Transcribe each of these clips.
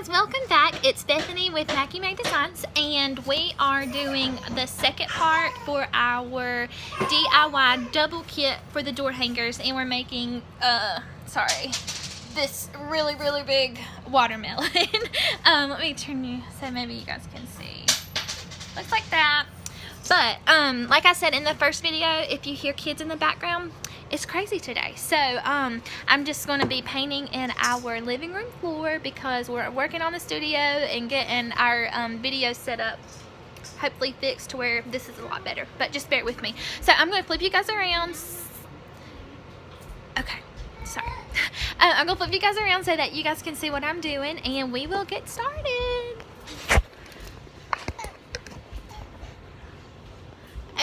guys, welcome back. It's Bethany with Mackie May Designs, and we are doing the second part for our DIY double kit for the door hangers, and we're making this really big watermelon. Let me turn you so maybe you guys can see. Looks like that. But like I said in the first video, if you hear kids in the background, it's crazy today. So I'm just going to be painting in our living room floor because we're working on the studio and getting our video set up, hopefully fixed to where this is a lot better. But just bear with me. So I'm going to flip you guys around. Okay, sorry. I'm going to flip you guys around so that you guys can see what I'm doing, and we will get started.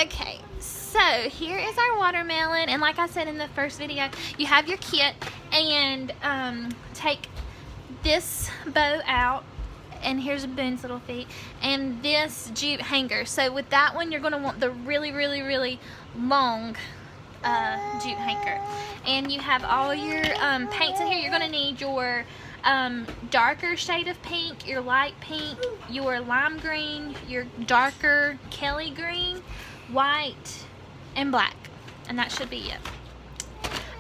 Okay, so here is our watermelon, and like I said in the first video, you have your kit, and take this bow out, and here's Boone's little feet, and this jute hanger. So with that one, you're going to want the really long jute hanger. And you have all your paints in here. You're going to need your darker shade of pink, your light pink, your lime green, your darker Kelly green, white, and black, and that should be it.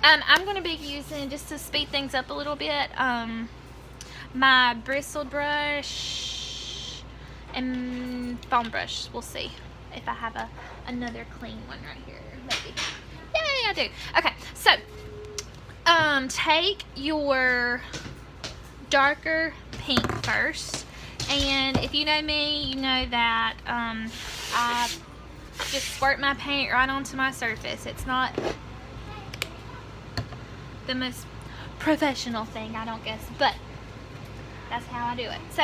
I'm going to be using, just to speed things up a little bit, my bristle brush and foam brush. We'll see if I have another clean one right here. Maybe. Yay, I do. Okay, so take your darker pink first, and if you know me, you know that I just squirt my paint right onto my surface. It's not the most professional thing, I don't guess, but that's how I do it. So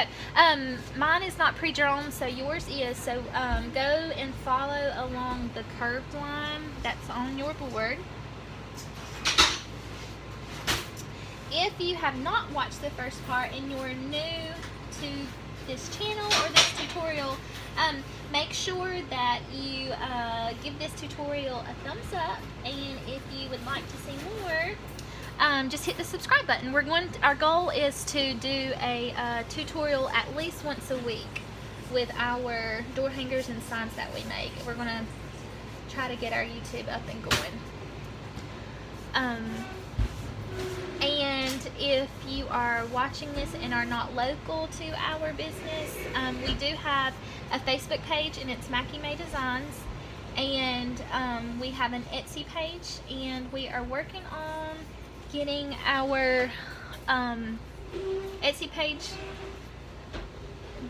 mine is not pre-drawn, so yours is. So go and follow along the curved line that's on your board. If you have not watched the first part and you're new to this channel or this tutorial, make sure that you give this tutorial a thumbs up, and if you would like to see more, just hit the subscribe button. Our goal is to do a tutorial at least once a week with our door hangers and signs that we make. We're going to try to get our YouTube up and going. And if you are watching this and are not local to our business, we do have a Facebook page, and it's Mackie May Designs, and we have an Etsy page, and we are working on getting our Etsy page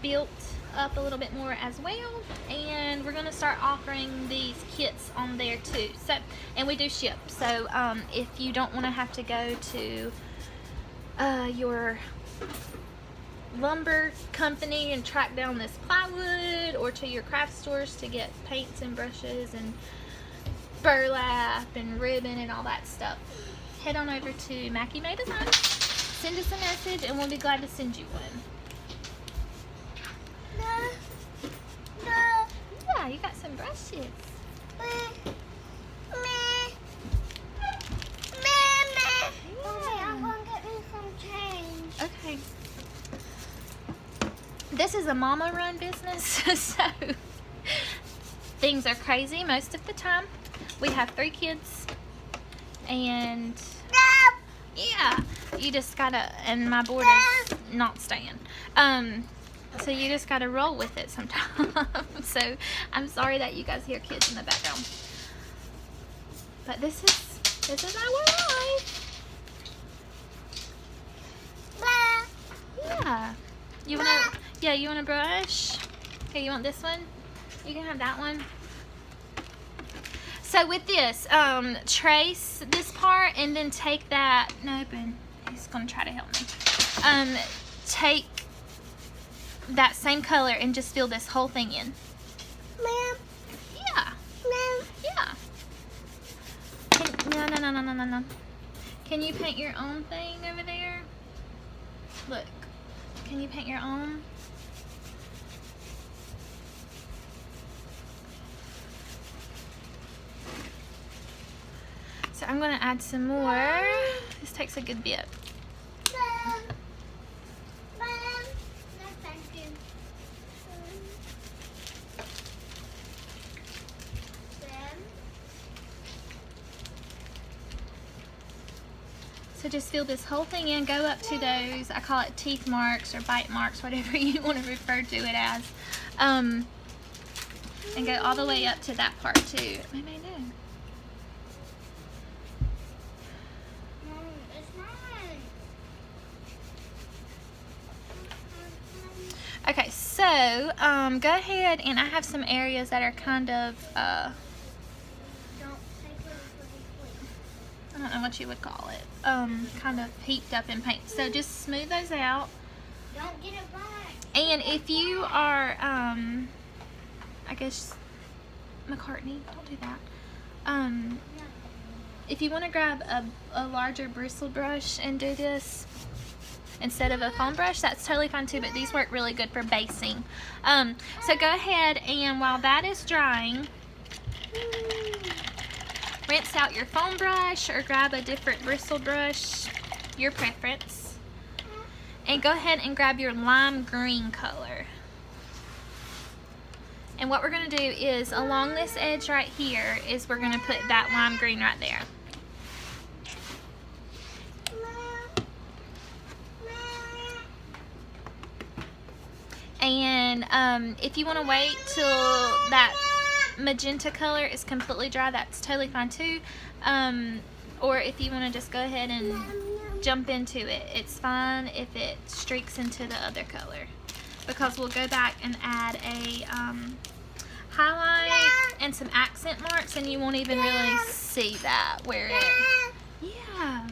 built up a little bit more as well, and we're going to start offering these kits on there too. So, and we do ship, so if you don't want to have to go to your lumber company and track down this plywood, or to your craft stores to get paints and brushes and burlap and ribbon and all that stuff, head on over to Mackie May Designs, send us a message, and we'll be glad to send you one. Yeah, you got some brushes. I'm going to get me some change. Okay. This is a mama run business, so things are crazy most of the time. We have 3 kids, and yeah, you just gotta, and my board is not staying. So you just gotta roll with it sometimes. So I'm sorry that you guys hear kids in the background, but this is our life. Yeah. You wanna brush? Okay, you want this one? You can have that one. So with this, trace this part, and then take that. No, Ben, he's gonna try to help me. Take that same color and just fill this whole thing in. Ma'am. Yeah. Ma'am. Yeah. No. Can you paint your own thing over there? Look. Can you paint your own? So I'm going to add some more. This takes a good bit. So just fill this whole thing in, go up to those, I call it teeth marks or bite marks, whatever you want to refer to it as. And go all the way up to that part too. Maybe I do. Okay, so go ahead, and I have some areas that are kind of I don't know what you would call it, kind of heaped up in paint. So just smooth those out. Don't get it back. And if you are I guess McCartney, don't do that. If you want to grab a larger bristle brush and do this instead of a foam brush, that's totally fine too, but these work really good for basing. So go ahead, and while that is drying, rinse out your foam brush or grab a different bristle brush, your preference, and go ahead and grab your lime green color. And what we're going to do is, along this edge right here, is we're going to put that lime green right there. And if you want to wait till that magenta color is completely dry, that's totally fine too. Or if you want to just go ahead and jump into it, it's fine if it streaks into the other color, because we'll go back and add a highlight and some accent marks, and you won't even really see that where it, yeah,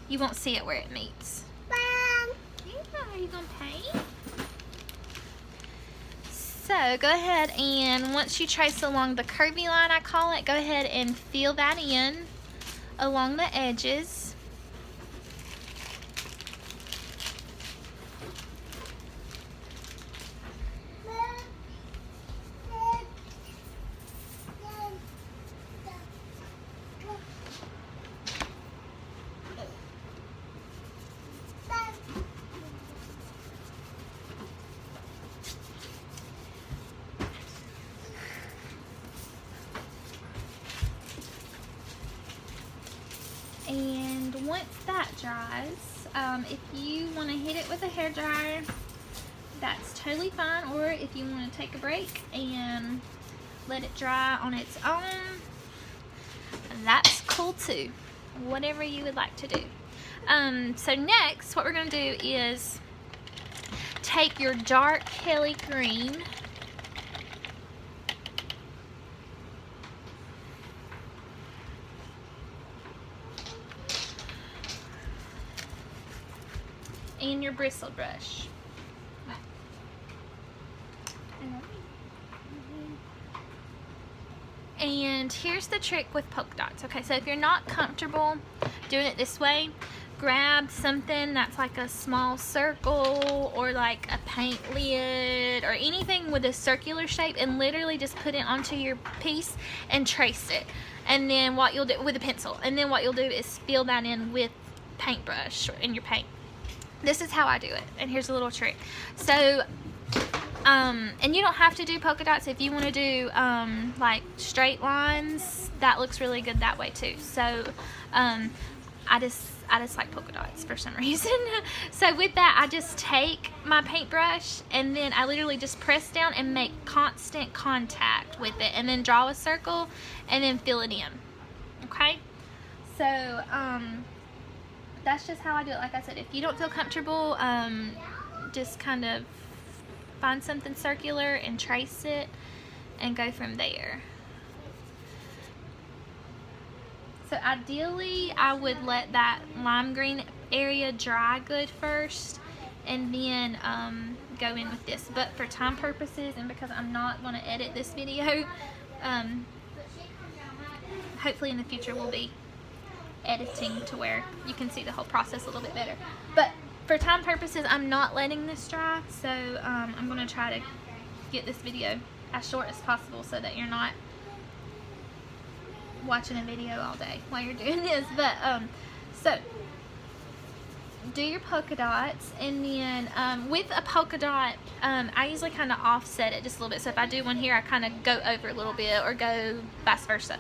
you won't see it where it meets. Yeah, are you gonna paint? So go ahead, and once you trace along the curvy line, I call it, go ahead and fill that in along the edges. And once that dries, if you want to hit it with a hairdryer, that's totally fine. Or if you want to take a break and let it dry on its own, that's cool too. Whatever you would like to do. So next, what we're going to do is take your dark Kelly green, and your bristle brush. And here's the trick with polka dots. Okay, so if you're not comfortable doing it this way, grab something that's like a small circle or like a paint lid or anything with a circular shape, and literally just put it onto your piece and trace it. And then what you'll do with a pencil, and then what you'll do is fill that in with paintbrush in your paint. This is how I do it, and here's a little trick. So and you don't have to do polka dots. If you want to do like straight lines, that looks really good that way too. So I just like polka dots for some reason. So with that, I just take my paintbrush, and then I literally just press down and make constant contact with it, and then draw a circle and then fill it in. Okay, so that's just how I do it. Like I said, if you don't feel comfortable, just kind of find something circular and trace it and go from there. So ideally, I would let that lime green area dry good first, and then go in with this. But for time purposes, and because I'm not going to edit this video, hopefully in the future we'll be editing to where you can see the whole process a little bit better. But for time purposes, I'm not letting this dry, so I'm going to try to get this video as short as possible so that you're not watching a video all day while you're doing this. But so do your polka dots, and then with a polka dot, I usually kind of offset it just a little bit. So if I do one here, I kind of go over a little bit, or go vice versa.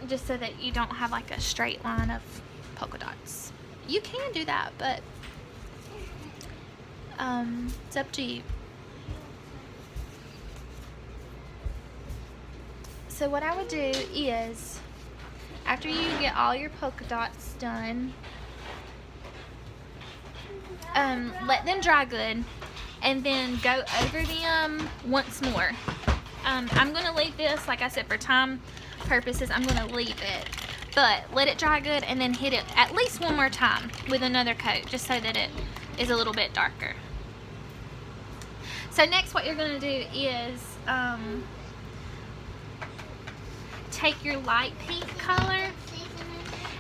just so that you don't have like a straight line of polka dots. You can do that, but it's up to you. So what I would do is, after you get all your polka dots done, let them dry good, and then go over them once more. I'm going to leave this, like I said, for time purposes, I'm going to leave it. But let it dry good, and then hit it at least one more time with another coat, just so that it is a little bit darker. So next what you're going to do is take your light pink color,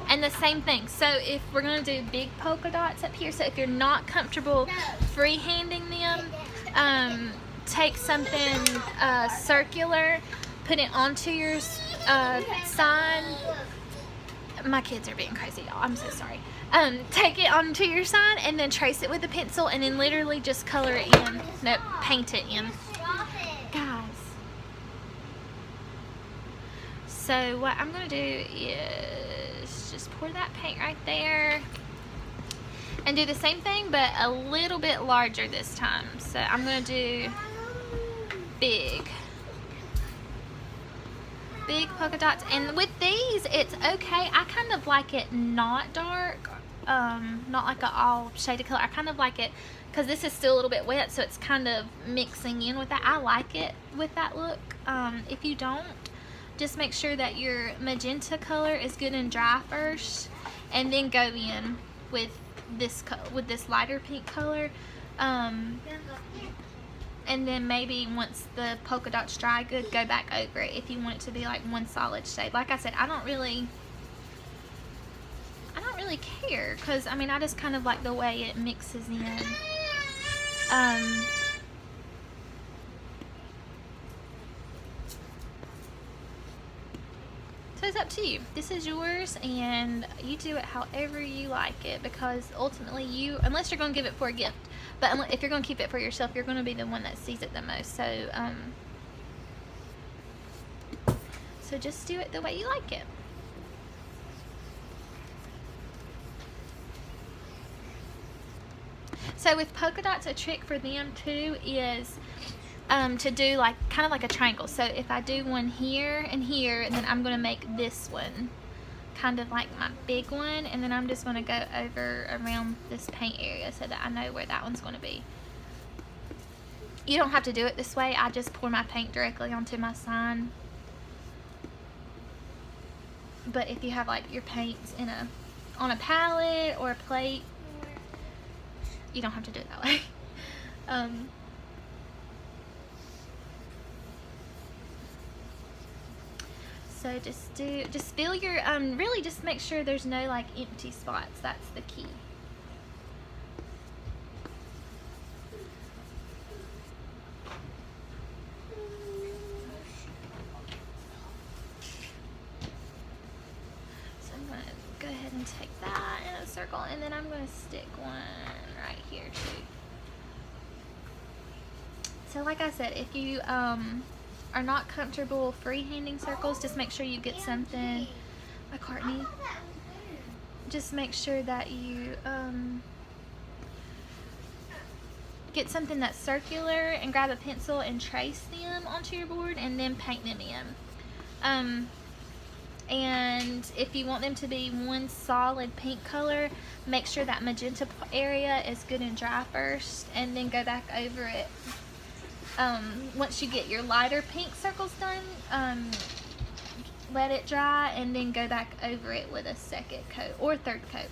and the same thing. So if we're going to do big polka dots up here, so if you're not comfortable freehanding them, take something circular, put it onto your sign. My kids are being crazy, y'all. I'm so sorry. Take it onto your sign and then trace it with a pencil, and then literally just color it in. Nope, paint it in. Guys. So what I'm going to do is just pour that paint right there. And do the same thing, but a little bit larger this time. So I'm going to do big polka dots. And with these, it's okay. I kind of like it not dark, not like an all shaded color. I kind of like it because this is still a little bit wet, so it's kind of mixing in with that. I like it with that look. If you don't, just make sure that your magenta color is good and dry first, and then go in with this lighter pink color. And then maybe once the polka dots dry good, go back over it if you want it to be like one solid shade. Like I said, I don't really care, because I mean, I just kind of like the way it mixes in. So it's up to you. This is yours, and you do it however you like it, because ultimately you, unless you're going to give it for a gift, but if you're going to keep it for yourself, you're going to be the one that sees it the most. So just do it the way you like it. So with polka dots, a trick for them too is to do like kind of like a triangle. So if I do one here and here, then I'm going to make this one kind of like my big one, and then I'm just going to go over around this paint area so that I know where that one's going to be. You don't have to do it this way. I just pour my paint directly onto my sign. But if you have like your paints on a palette or a plate, you don't have to do it that way. So just fill your, really just make sure there's no like empty spots. That's the key. So I'm going to go ahead and take that in a circle, and then I'm going to stick one right here too. So like I said, if you are not comfortable freehanding circles, just make sure you get something, McCartney, just make sure that you get something that's circular, and grab a pencil and trace them onto your board, and then paint them in. And if you want them to be one solid pink color, make sure that magenta area is good and dry first, and then go back over it. Once you get your lighter pink circles done, let it dry, and then go back over it with a second coat or third coat.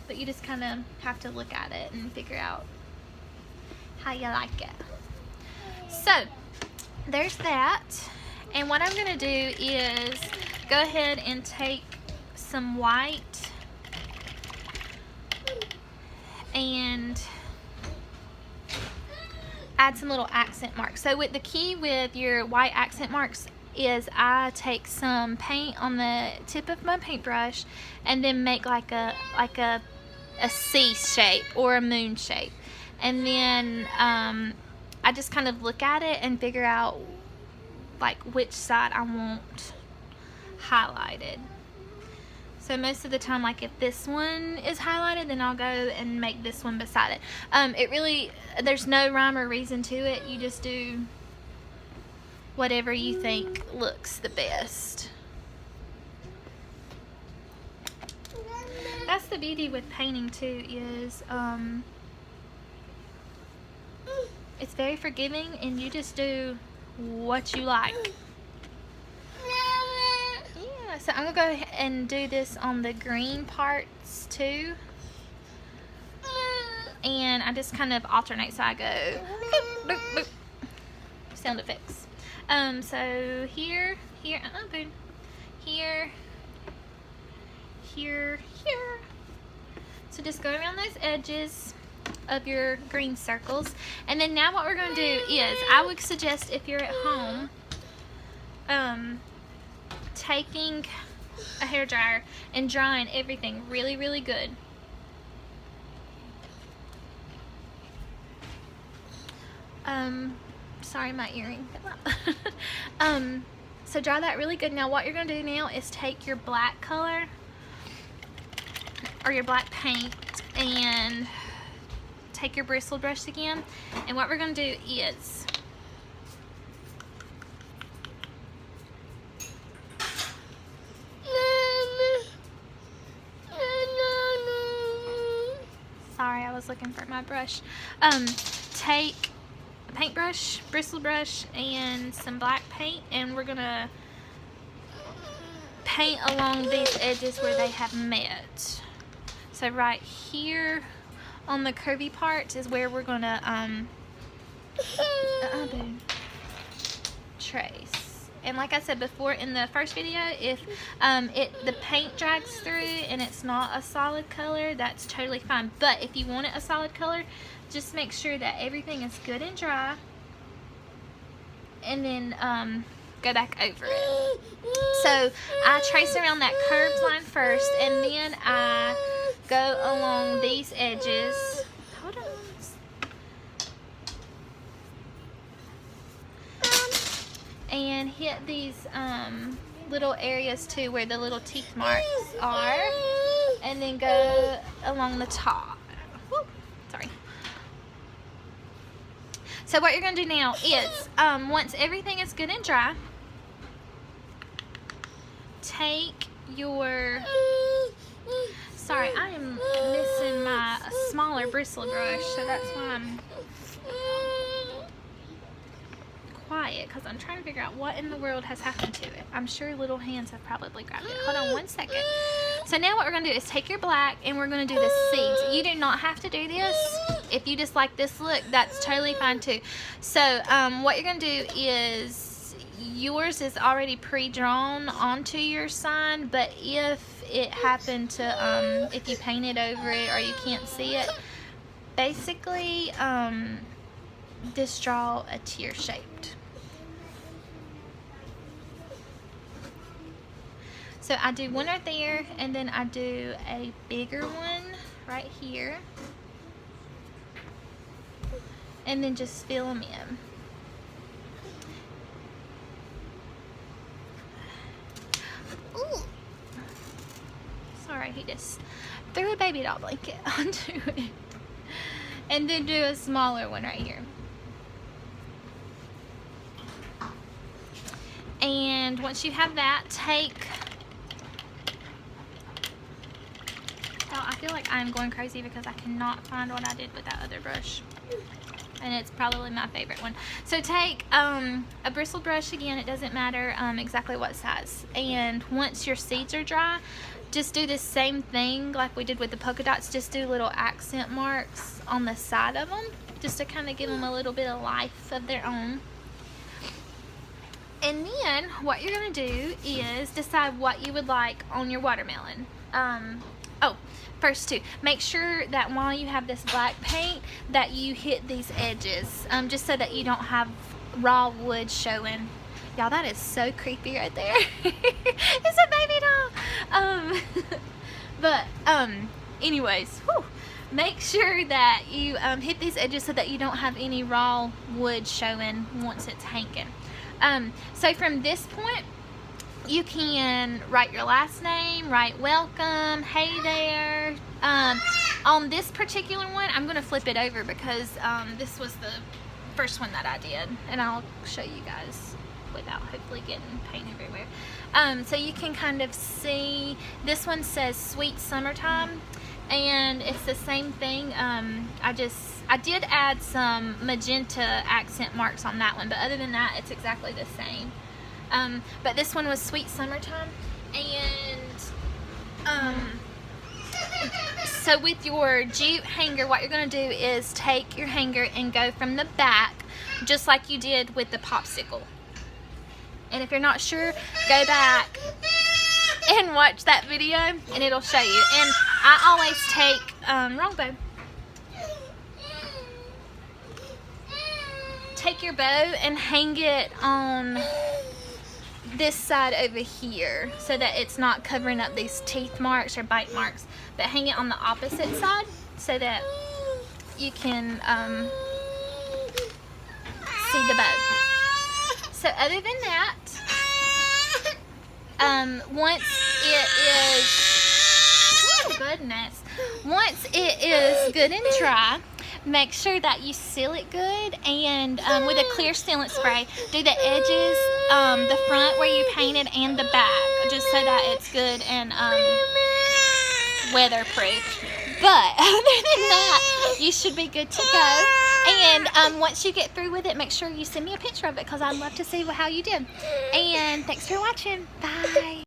But you just kind of have to look at it and figure out how you like it. So there's that. And what I'm going to do is go ahead and take some white and add some little accent marks. So with the key with your white accent marks is I take some paint on the tip of my paintbrush and then make like a C shape or a moon shape. And then I just kind of look at it and figure out like which side I want highlighted. So most of the time, like if this one is highlighted, then I'll go and make this one beside it. It really, there's no rhyme or reason to it. You just do whatever you think looks the best. That's the beauty with painting too, is it's very forgiving and you just do what you like. Yeah, so I'm gonna go ahead and do this on the green parts too. And I just kind of alternate, so I go boop, boop, boop. Sound effects. So here, boom. Here, here. So just go around those edges of your green circles. And then now what we're going to do is, I would suggest if you're at home, taking a hairdryer and drying everything really, really good. Sorry, my earring fell out. So dry that really good. Now what you're going to do now is take your black color or your black paint and take your bristle brush again, and what we're going to do is sorry, I was looking for my brush. Take a paintbrush, bristle brush, and some black paint, and we're going to paint along these edges where they have met. So right here on the curvy part is where we're gonna trace. And like I said before in the first video, if the paint drags through and it's not a solid color, that's totally fine. But if you want it a solid color, just make sure that everything is good and dry, and then go back over it. So I trace around that curved line first, and then I go along these edges. Hold on. And hit these little areas too where the little teeth marks are, and then go along the top. Whoop, sorry. So what you're going to do now is, once everything is good and dry, take your... Sorry, I am missing my smaller bristle brush, so that's why I'm quiet, because I'm trying to figure out what in the world has happened to it. I'm sure little hands have probably grabbed it. Hold on one second. So now what we're going to do is take your black, and we're going to do the seeds. You do not have to do this. If you just like this look, that's totally fine too. So what you're going to do is, yours is already pre-drawn onto your sign, but if it happened to, if you painted over it or you can't see it, basically just draw a tear shaped. So I do one right there, and then I do a bigger one right here, and then just fill them in. Ooh. Sorry, he just threw a baby doll blanket onto it. And then do a smaller one right here. And once you have that, take... Oh, I feel like I'm going crazy because I cannot find what I did with that other brush. And it's probably my favorite one. So take a bristle brush again, it doesn't matter exactly what size. And once your seeds are dry, just do the same thing like we did with the polka dots. Just do little accent marks on the side of them, just to kind of give them a little bit of life of their own. And then what you're going to do is decide what you would like on your watermelon. First too, make sure that while you have this black paint that you hit these edges, just so that you don't have raw wood showing. Y'all, that is so creepy right there. It's a baby doll. Anyways, whew, make sure that you hit these edges so that you don't have any raw wood showing once it's hanging. So from this point, you can write your last name, write welcome, hey there. On this particular one, I'm going to flip it over because this was the first one that I did, and I'll show you guys without hopefully getting paint everywhere. So you can kind of see, this one says sweet summertime, and it's the same thing. I did add some magenta accent marks on that one, but other than that, it's exactly the same. But this one was sweet summertime, and so with your jute hanger, what you're going to do is take your hanger and go from the back, just like you did with the popsicle. And if you're not sure, go back and watch that video and it'll show you. And I always take, wrong bow. Take your bow and hang it on this side over here so that it's not covering up these teeth marks or bite marks, but hang it on the opposite side so that you can see the bow. So other than that, once it is good and dry, make sure that you seal it good, and with a clear sealant spray, do the edges, the front where you painted and the back, just so that it's good and weatherproof. But other than that, you should be good to go. And once you get through with it, make sure you send me a picture of it because I'd love to see how you did. And thanks for watching. Bye.